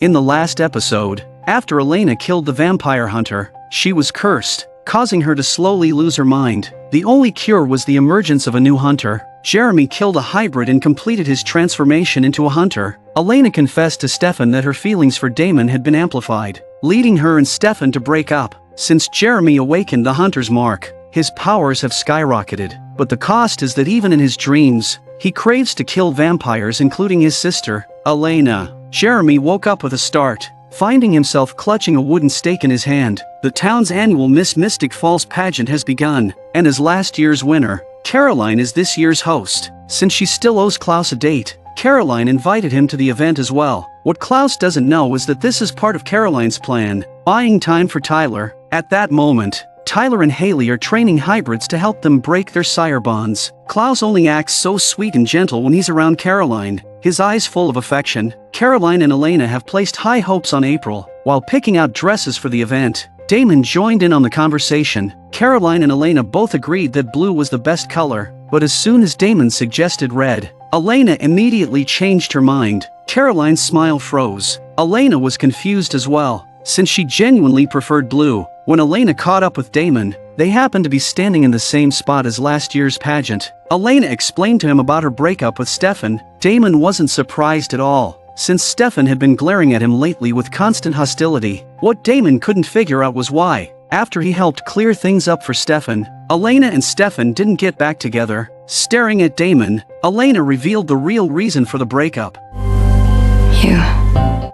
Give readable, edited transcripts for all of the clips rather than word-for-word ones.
In the last episode, after Elena killed the vampire hunter, she was cursed, causing her to slowly lose her mind. The only cure was the emergence of a new hunter. Jeremy killed a hybrid and completed his transformation into a hunter. Elena confessed to Stefan that her feelings for Damon had been amplified, leading her and Stefan to break up. Since Jeremy awakened the hunter's mark, his powers have skyrocketed, but the cost is that even in his dreams, he craves to kill vampires, including his sister, Elena. Jeremy woke up with a start, finding himself clutching a wooden stake in his hand. The town's annual Miss Mystic Falls pageant has begun, and as last year's winner, Caroline is this year's host. Since she still owes Klaus a date, Caroline invited him to the event as well. What Klaus doesn't know is that this is part of Caroline's plan, buying time for Tyler. At that moment, Tyler and Haley are training hybrids to help them break their sire bonds. Klaus only acts so sweet and gentle when he's around Caroline, his eyes full of affection. Caroline and Elena have placed high hopes on April. While picking out dresses for the event, Damon joined in on the conversation. Caroline and Elena both agreed that blue was the best color, but as soon as Damon suggested red, Elena immediately changed her mind. Caroline's smile froze. Elena was confused as well, since she genuinely preferred blue. When Elena caught up with Damon, they happened to be standing in the same spot as last year's pageant. Elena explained to him about her breakup with Stefan. Damon wasn't surprised at all, since Stefan had been glaring at him lately with constant hostility. What Damon couldn't figure out was why. After he helped clear things up for Stefan, Elena and Stefan didn't get back together. Staring at Damon, Elena revealed the real reason for the breakup. You.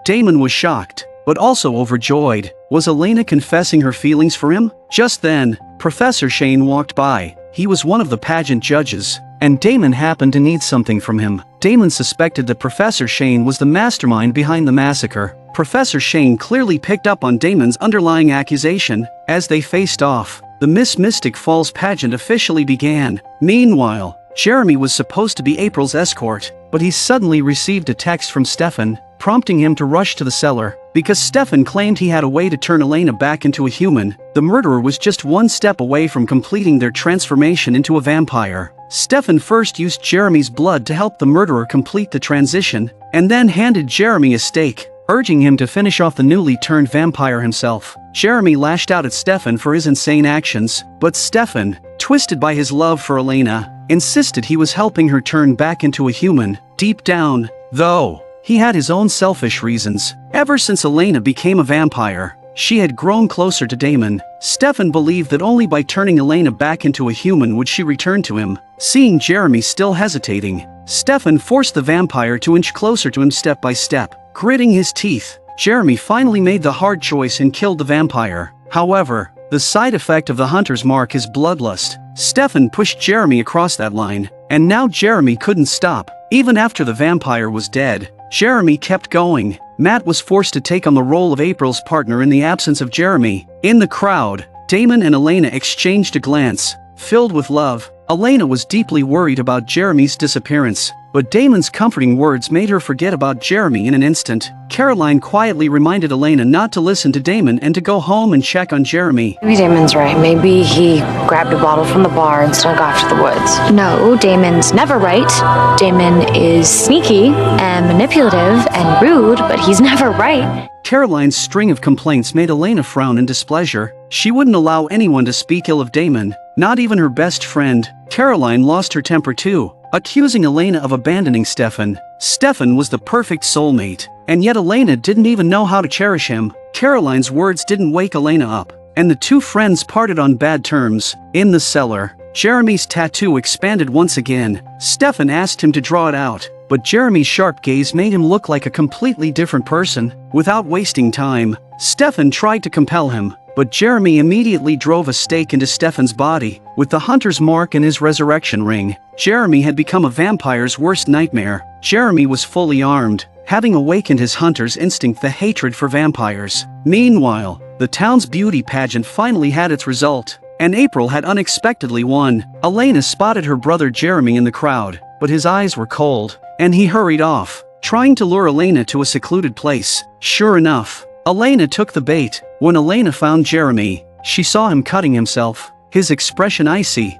Damon was shocked, but also overjoyed. Was Elena confessing her feelings for him? Just then, Professor Shane walked by. He was one of the pageant judges, and Damon happened to need something from him. Damon suspected that Professor Shane was the mastermind behind the massacre. Professor Shane clearly picked up on Damon's underlying accusation. As they faced off, the Miss Mystic Falls pageant officially began. Meanwhile, Jeremy was supposed to be April's escort, but he suddenly received a text from Stefan, prompting him to rush to the cellar. Because Stefan claimed he had a way to turn Elena back into a human, the murderer was just one step away from completing their transformation into a vampire. Stefan first used Jeremy's blood to help the murderer complete the transition, and then handed Jeremy a stake, urging him to finish off the newly turned vampire himself. Jeremy lashed out at Stefan for his insane actions, but Stefan, twisted by his love for Elena, insisted he was helping her turn back into a human. Deep down, though, he had his own selfish reasons. Ever since Elena became a vampire, she had grown closer to Damon. Stefan believed that only by turning Elena back into a human would she return to him. Seeing Jeremy still hesitating, Stefan forced the vampire to inch closer to him step by step. Gritting his teeth, Jeremy finally made the hard choice and killed the vampire. However, the side effect of the hunter's mark is bloodlust. Stefan pushed Jeremy across that line, and now Jeremy couldn't stop. Even after the vampire was dead, Jeremy kept going. Matt was forced to take on the role of April's partner in the absence of Jeremy. In the crowd, Damon and Elena exchanged a glance, filled with love. Elena was deeply worried about Jeremy's disappearance, but Damon's comforting words made her forget about Jeremy in an instant. Caroline quietly reminded Elena not to listen to Damon and to go home and check on Jeremy. Maybe Damon's right. Maybe he grabbed a bottle from the bar and snuck off to the woods. No, Damon's never right. Damon is sneaky and manipulative and rude, but he's never right. Caroline's string of complaints made Elena frown in displeasure. She wouldn't allow anyone to speak ill of Damon, not even her best friend. Caroline lost her temper too, accusing Elena of abandoning Stefan. Stefan was the perfect soulmate, and yet Elena didn't even know how to cherish him. Caroline's words didn't wake Elena up, and the two friends parted on bad terms. In the cellar, Jeremy's tattoo expanded once again. Stefan asked him to draw it out, but Jeremy's sharp gaze made him look like a completely different person. Without wasting time, Stefan tried to compel him, but Jeremy immediately drove a stake into Stefan's body. With the hunter's mark and his resurrection ring, Jeremy had become a vampire's worst nightmare. Jeremy was fully armed, having awakened his hunter's instinct, the hatred for vampires. Meanwhile, the town's beauty pageant finally had its result, and April had unexpectedly won. Elena spotted her brother Jeremy in the crowd, but his eyes were cold, and he hurried off, trying to lure Elena to a secluded place. Sure enough, Elena took the bait. When Elena found Jeremy, she saw him cutting himself, his expression icy.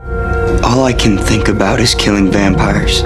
All I can think about is killing vampires.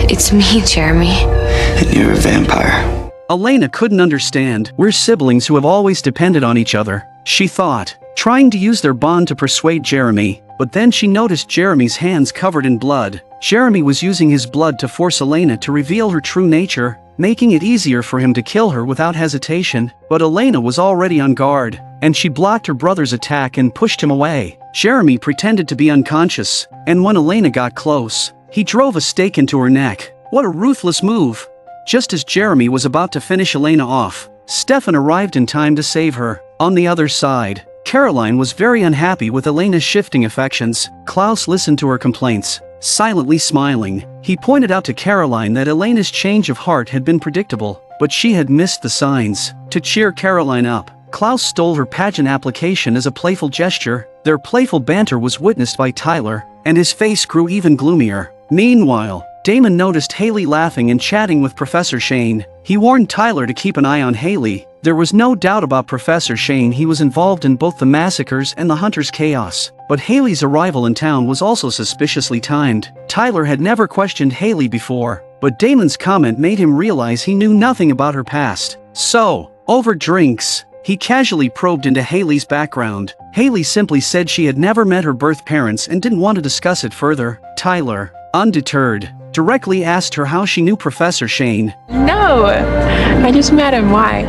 It's me, Jeremy. And you're a vampire. Elena couldn't understand. We're siblings who have always depended on each other, she thought, trying to use their bond to persuade Jeremy. But then she noticed Jeremy's hands covered in blood. Jeremy was using his blood to force Elena to reveal her true nature, making it easier for him to kill her without hesitation. But Elena was already on guard, and she blocked her brother's attack and pushed him away. Jeremy pretended to be unconscious, and when Elena got close, he drove a stake into her neck. What a ruthless move! Just as Jeremy was about to finish Elena off, Stefan arrived in time to save her. On the other side, Caroline was very unhappy with Elena's shifting affections. Klaus listened to her complaints, silently smiling. He pointed out to Caroline that Elena's change of heart had been predictable, but she had missed the signs. To cheer Caroline up, Klaus stole her pageant application as a playful gesture. Their playful banter was witnessed by Tyler, and his face grew even gloomier. Meanwhile, Damon noticed Haley laughing and chatting with Professor Shane. He warned Tyler to keep an eye on Haley. There was no doubt about Professor Shane. He was involved in both the massacres and the Hunter's chaos. But Haley's arrival in town was also suspiciously timed. Tyler had never questioned Haley before, but Damon's comment made him realize he knew nothing about her past. So, over drinks, he casually probed into Haley's background. Haley simply said she had never met her birth parents and didn't want to discuss it further. Tyler, undeterred, directly asked her how she knew Professor Shane. No, I just met him. Why?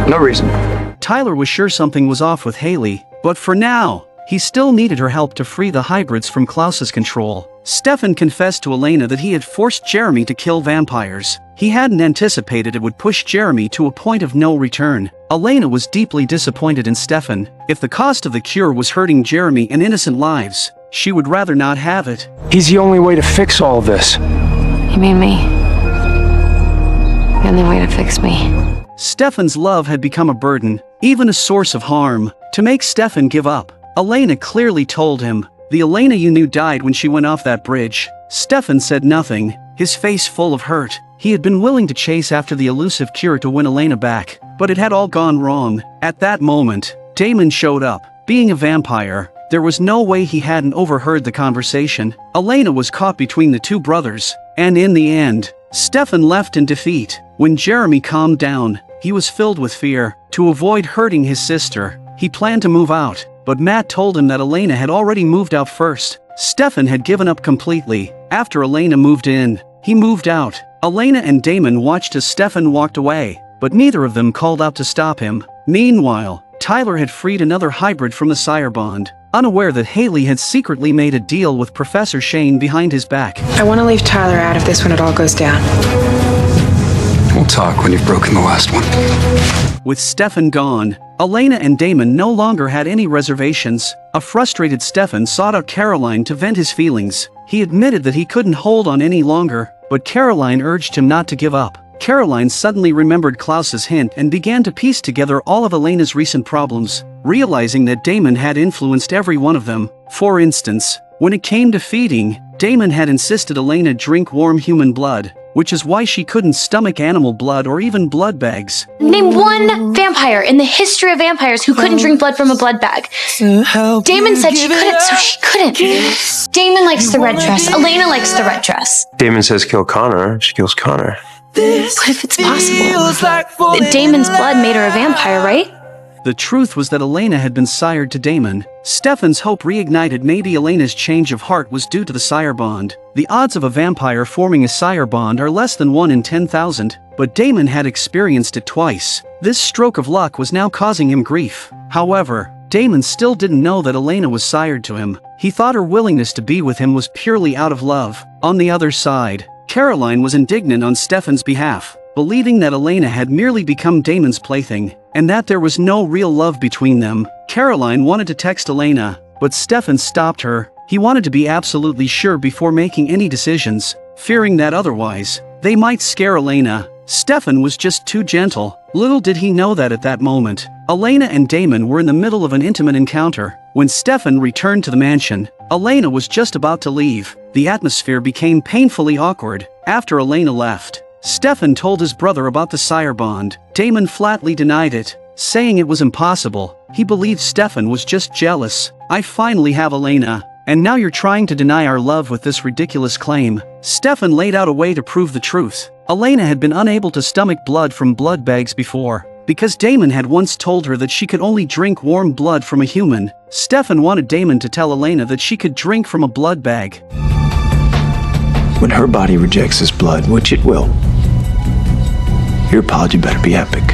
No reason. Tyler was sure something was off with Haley, but for now, he still needed her help to free the hybrids from Klaus's control. Stefan confessed to Elena that he had forced Jeremy to kill vampires. He hadn't anticipated it would push Jeremy to a point of no return. Elena was deeply disappointed in Stefan. If the cost of the cure was hurting Jeremy and innocent lives, she would rather not have it. He's the only way to fix all this. You mean me? The only way to fix me. Stefan's love had become a burden, even a source of harm. To make Stefan give up, Elena clearly told him, "The Elena you knew died when she went off that bridge." Stefan said nothing, his face full of hurt. He had been willing to chase after the elusive cure to win Elena back, but it had all gone wrong. At that moment, Damon showed up. Being a vampire, there was no way he hadn't overheard the conversation. Elena was caught between the two brothers, and in the end, Stefan left in defeat. When Jeremy calmed down, he was filled with fear. To avoid hurting his sister, he planned to move out, but Matt told him that Elena had already moved out first. Stefan had given up completely. After Elena moved in, he moved out. Elena and Damon watched as Stefan walked away, but neither of them called out to stop him. Meanwhile, Tyler had freed another hybrid from the Sire bond, unaware that Haley had secretly made a deal with Professor Shane behind his back. I want to leave Tyler out of this when it all goes down. We'll talk when you've broken the last one. With Stefan gone, Elena and Damon no longer had any reservations. A frustrated Stefan sought out Caroline to vent his feelings. He admitted that he couldn't hold on any longer, but Caroline urged him not to give up. Caroline suddenly remembered Klaus's hint and began to piece together all of Elena's recent problems, realizing that Damon had influenced every one of them. For instance, when it came to feeding, Damon had insisted Elena drink warm human blood, which is why she couldn't stomach animal blood or even blood bags. Name one vampire in the history of vampires who couldn't drink blood from a blood bag. Damon said she couldn't, so she couldn't. Damon likes the red dress. Elena likes the red dress. Damon says kill Connor. She kills Connor. What if it's possible? Damon's blood made her a vampire, right? The truth was that Elena had been sired to Damon. Stefan's hope reignited. Maybe Elena's change of heart was due to the Sire bond. The odds of a vampire forming a Sire bond are less than 1 in 10,000, but Damon had experienced it twice. This stroke of luck was now causing him grief. However, Damon still didn't know that Elena was sired to him. He thought her willingness to be with him was purely out of love. On the other side, Caroline was indignant on Stefan's behalf, believing that Elena had merely become Damon's plaything, and that there was no real love between them. Caroline wanted to text Elena, but Stefan stopped her. He wanted to be absolutely sure before making any decisions, fearing that otherwise, they might scare Elena. Stefan was just too gentle. Little did he know that at that moment, Elena and Damon were in the middle of an intimate encounter. When Stefan returned to the mansion, Elena was just about to leave. The atmosphere became painfully awkward. After Elena left, Stefan told his brother about the Sire bond. Damon flatly denied it, saying it was impossible. He believed Stefan was just jealous. "I finally have Elena, and now you're trying to deny our love with this ridiculous claim." Stefan laid out a way to prove the truth. Elena had been unable to stomach blood from blood bags before, because Damon had once told her that she could only drink warm blood from a human. Stefan wanted Damon to tell Elena that she could drink from a blood bag. When her body rejects this blood, which it will, your apology better be epic.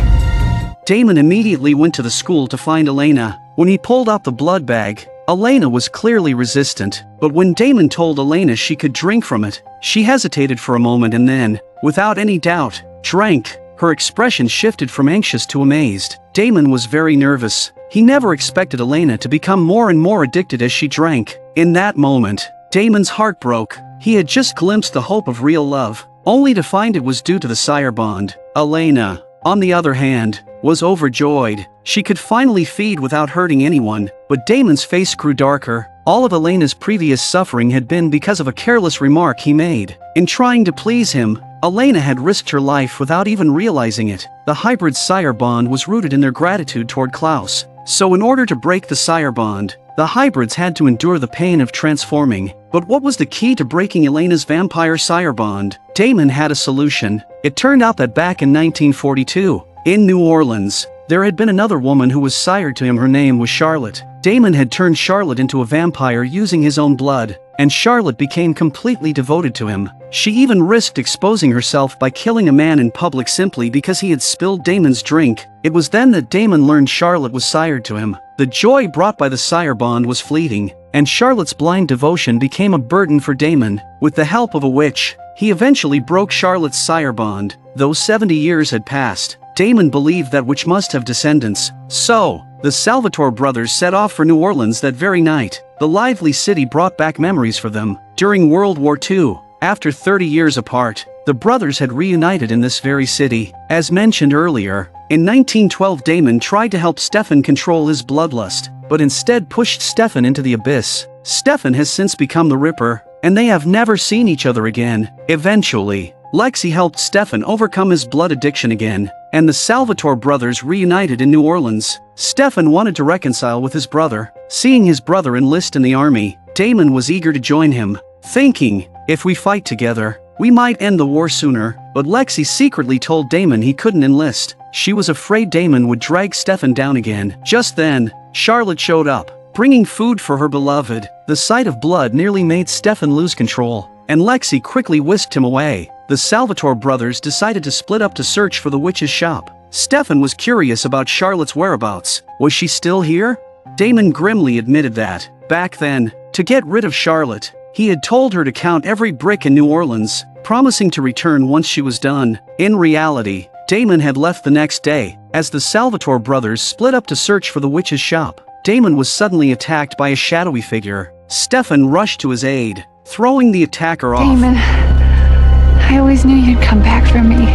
Damon immediately went to the school to find Elena. When he pulled out the blood bag, Elena was clearly resistant, but when Damon told Elena she could drink from it, she hesitated for a moment and then, without any doubt, drank. Her expression shifted from anxious to amazed. Damon was very nervous. He never expected Elena to become more and more addicted as she drank. In that moment, Damon's heart broke. He had just glimpsed the hope of real love, only to find it was due to the sire bond. Elena, on the other hand, was overjoyed. She could finally feed without hurting anyone, but Damon's face grew darker. All of Elena's previous suffering had been because of a careless remark he made. In trying to please him, Elena had risked her life without even realizing it. The hybrid sire bond was rooted in their gratitude toward Klaus. So in order to break the sire bond, the hybrids had to endure the pain of transforming. But what was the key to breaking Elena's vampire sire bond? Damon had a solution. It turned out that back in 1942, in New Orleans, there had been another woman who was sired to him. Her name was Charlotte. Damon had turned Charlotte into a vampire using his own blood, and Charlotte became completely devoted to him. She even risked exposing herself by killing a man in public simply because he had spilled Damon's drink. It was then that Damon learned Charlotte was sired to him. The joy brought by the sire bond was fleeting, and Charlotte's blind devotion became a burden for Damon. With the help of a witch, he eventually broke Charlotte's sire bond. Though 70 years had passed, Damon believed that witch must have descendants. So, the Salvatore brothers set off for New Orleans that very night. The lively city brought back memories for them. During World War II, after 30 years apart, the brothers had reunited in this very city. As mentioned earlier, in 1912 Damon tried to help Stefan control his bloodlust, but instead pushed Stefan into the abyss. Stefan has since become the Ripper, and they have never seen each other again. Eventually, Lexi helped Stefan overcome his blood addiction again, and the Salvatore brothers reunited in New Orleans. Stefan wanted to reconcile with his brother. Seeing his brother enlist in the army, Damon was eager to join him, thinking, if we fight together, we might end the war sooner. But Lexi secretly told Damon he couldn't enlist. She was afraid Damon would drag Stefan down again. Just then, Charlotte showed up, bringing food for her beloved. The sight of blood nearly made Stefan lose control, and Lexi quickly whisked him away. The Salvatore brothers decided to split up to search for the witch's shop. Stefan was curious about Charlotte's whereabouts. Was she still here? Damon grimly admitted that, back then, to get rid of Charlotte, he had told her to count every brick in New Orleans, promising to return once she was done. In reality, Damon had left the next day. As the Salvatore brothers split up to search for the witch's shop, Damon was suddenly attacked by a shadowy figure. Stefan rushed to his aid, throwing the attacker off. Damon, I always knew you'd come back for me.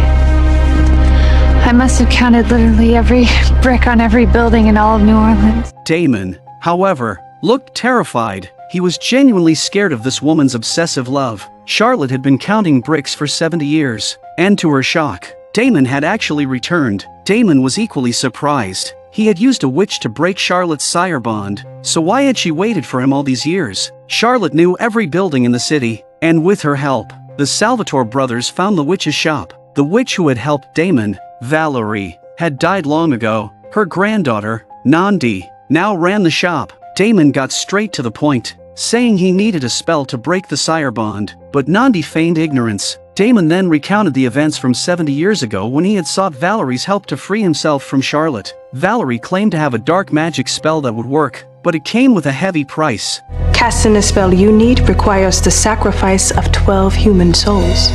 I must have counted literally every brick on every building in all of New Orleans. Damon, however, looked terrified. He was genuinely scared of this woman's obsessive love. Charlotte had been counting bricks for 70 years, and to her shock, Damon had actually returned. Damon was equally surprised. He had used a witch to break Charlotte's sire bond, so why had she waited for him all these years? Charlotte knew every building in the city, and with her help, the Salvatore brothers found the witch's shop. The witch who had helped Damon, Valerie, had died long ago. Her granddaughter, Nandi, now ran the shop. Damon got straight to the point, saying he needed a spell to break the sire bond, but Nandi feigned ignorance. Damon then recounted the events from 70 years ago when he had sought Valerie's help to free himself from Charlotte. Valerie claimed to have a dark magic spell that would work, but it came with a heavy price. Casting the spell you need requires the sacrifice of 12 human souls.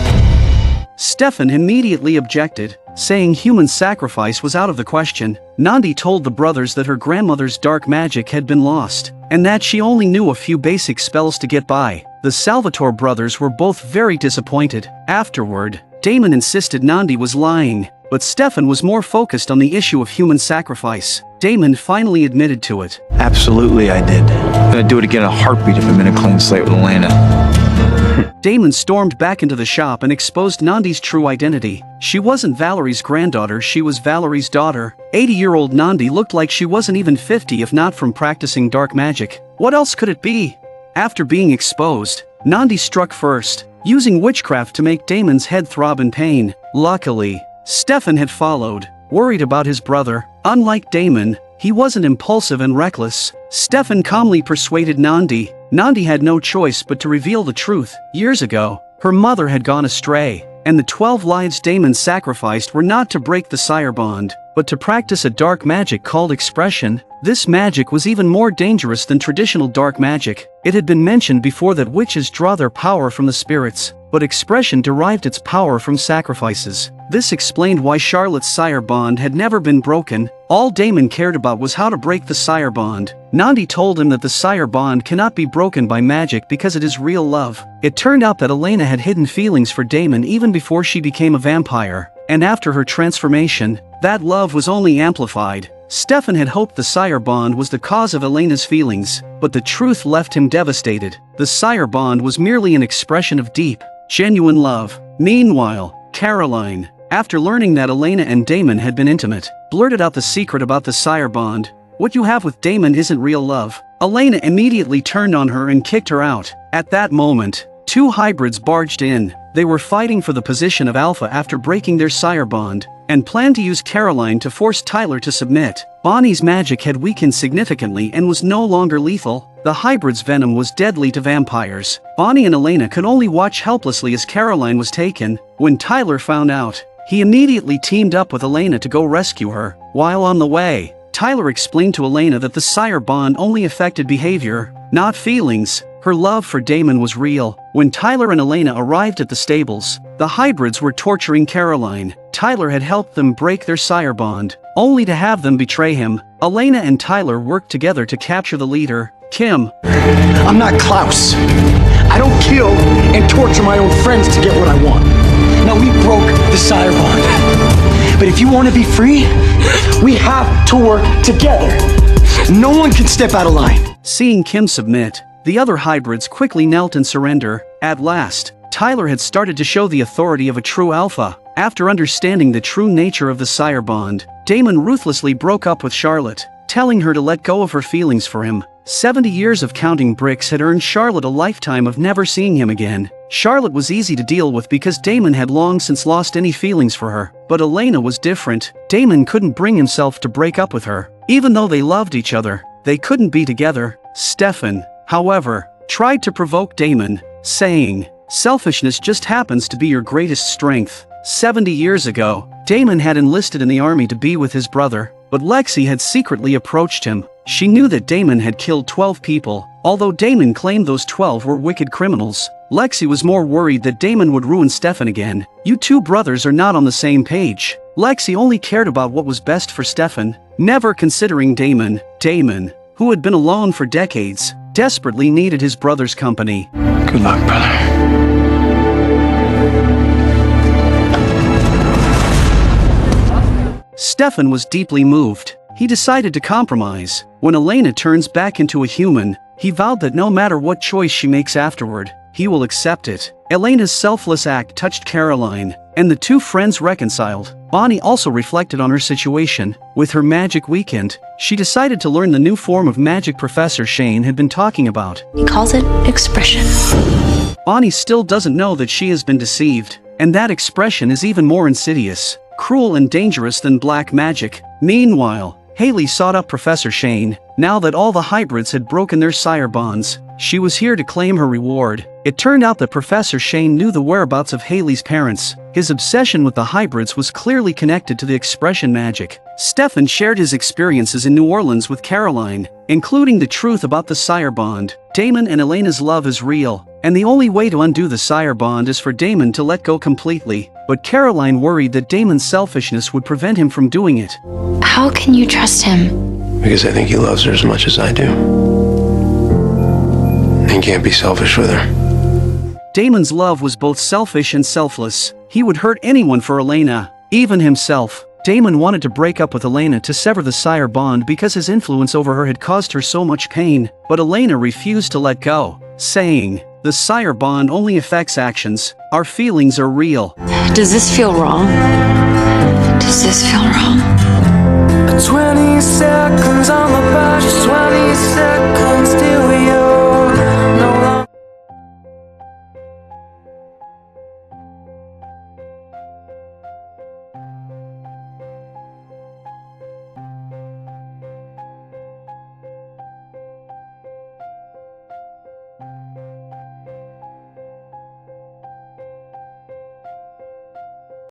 Stefan immediately objected, saying human sacrifice was out of the question. Nandi told the brothers that her grandmother's dark magic had been lost, and that she only knew a few basic spells to get by. The Salvatore brothers were both very disappointed. Afterward, Damon insisted Nandi was lying, but Stefan was more focused on the issue of human sacrifice. Damon finally admitted to it. Absolutely, I did. Gonna do it again in a heartbeat if I'm in a clean slate with Elena. Damon stormed back into the shop and exposed Nandi's true identity. She wasn't Valerie's granddaughter, she was Valerie's daughter. 80-year-old Nandi looked like she wasn't even 50 if not from practicing dark magic. What else could it be? After being exposed, Nandi struck first, using witchcraft to make Damon's head throb in pain. Luckily, Stefan had followed, worried about his brother. Unlike Damon, he wasn't impulsive and reckless. Stefan calmly persuaded Nandi. Nandi had no choice but to reveal the truth. Years ago, her mother had gone astray, and the 12 lives Damon sacrificed were not to break the Sire bond, but to practice a dark magic called expression. This magic was even more dangerous than traditional dark magic. It had been mentioned before that witches draw their power from the spirits, but expression derived its power from sacrifices. This explained why Charlotte's Sire bond had never been broken. All Damon cared about was how to break the Sire bond. Nandi told him that the Sire bond cannot be broken by magic because it is real love. It turned out that Elena had hidden feelings for Damon even before she became a vampire, and after her transformation, that love was only amplified. Stefan had hoped the Sire bond was the cause of Elena's feelings, but the truth left him devastated. The Sire bond was merely an expression of deep, genuine love. Meanwhile, Caroline, after learning that Elena and Damon had been intimate, blurted out the secret about the Sire bond. What you have with Damon isn't real love. Elena immediately turned on her and kicked her out. At that moment, two hybrids barged in. They were fighting for the position of Alpha after breaking their Sire bond, and planned to use Caroline to force Tyler to submit. Bonnie's magic had weakened significantly and was no longer lethal. The hybrid's venom was deadly to vampires. Bonnie and Elena could only watch helplessly as Caroline was taken. When Tyler found out, he immediately teamed up with Elena to go rescue her. While on the way, Tyler explained to Elena that the Sire bond only affected behavior, not feelings. Her love for Damon was real. When Tyler and Elena arrived at the stables, the hybrids were torturing Caroline. Tyler had helped them break their Sire bond, only to have them betray him. Elena and Tyler worked together to capture the leader, Kim. I'm not Klaus. I don't kill and torture my own friends to get what I want. Now, we broke the Sire bond. But if you want to be free, we have to work together. No one can step out of line. Seeing Kim submit, the other hybrids quickly knelt in surrender. At last, Tyler had started to show the authority of a true alpha. After understanding the true nature of the Sire bond, Damon ruthlessly broke up with Charlotte, telling her to let go of her feelings for him. 70 years of counting bricks had earned Charlotte a lifetime of never seeing him again. Charlotte was easy to deal with because Damon had long since lost any feelings for her. But Elena was different. Damon couldn't bring himself to break up with her. Even though they loved each other, they couldn't be together. Stefan, however, tried to provoke Damon, saying, "Selfishness just happens to be your greatest strength." 70 years ago, Damon had enlisted in the army to be with his brother, but Lexi had secretly approached him. She knew that Damon had killed 12 people, although Damon claimed those 12 were wicked criminals. Lexi was more worried that Damon would ruin Stefan again. You two brothers are not on the same page. Lexi only cared about what was best for Stefan, never considering Damon. Damon, who had been alone for decades, desperately needed his brother's company. Good luck, brother. Stefan was deeply moved. He decided to compromise. When Elena turns back into a human, he vowed that no matter what choice she makes afterward, he will accept it. Elena's selfless act touched Caroline, and the two friends reconciled. Bonnie also reflected on her situation. With her magic weekend, she decided to learn the new form of magic Professor Shane had been talking about. He calls it expression. Bonnie still doesn't know that she has been deceived, and that expression is even more insidious, cruel and dangerous than black magic. Meanwhile, Haley sought out Professor Shane. Now that all the hybrids had broken their Sire bonds, she was here to claim her reward. It turned out that Professor Shane knew the whereabouts of Haley's parents. His obsession with the hybrids was clearly connected to the expression magic. Stefan shared his experiences in New Orleans with Caroline, including the truth about the Sire bond. Damon and Elena's love is real, and the only way to undo the Sire bond is for Damon to let go completely. But Caroline worried that Damon's selfishness would prevent him from doing it. How can you trust him? Because I think he loves her as much as I do. And can't be selfish with her. Damon's love was both selfish and selfless. He would hurt anyone for Elena, even himself. Damon wanted to break up with Elena to sever the Sire bond because his influence over her had caused her so much pain. But Elena refused to let go, saying, "The Sire bond only affects actions. Our feelings are real." Does this feel wrong? Does this feel wrong?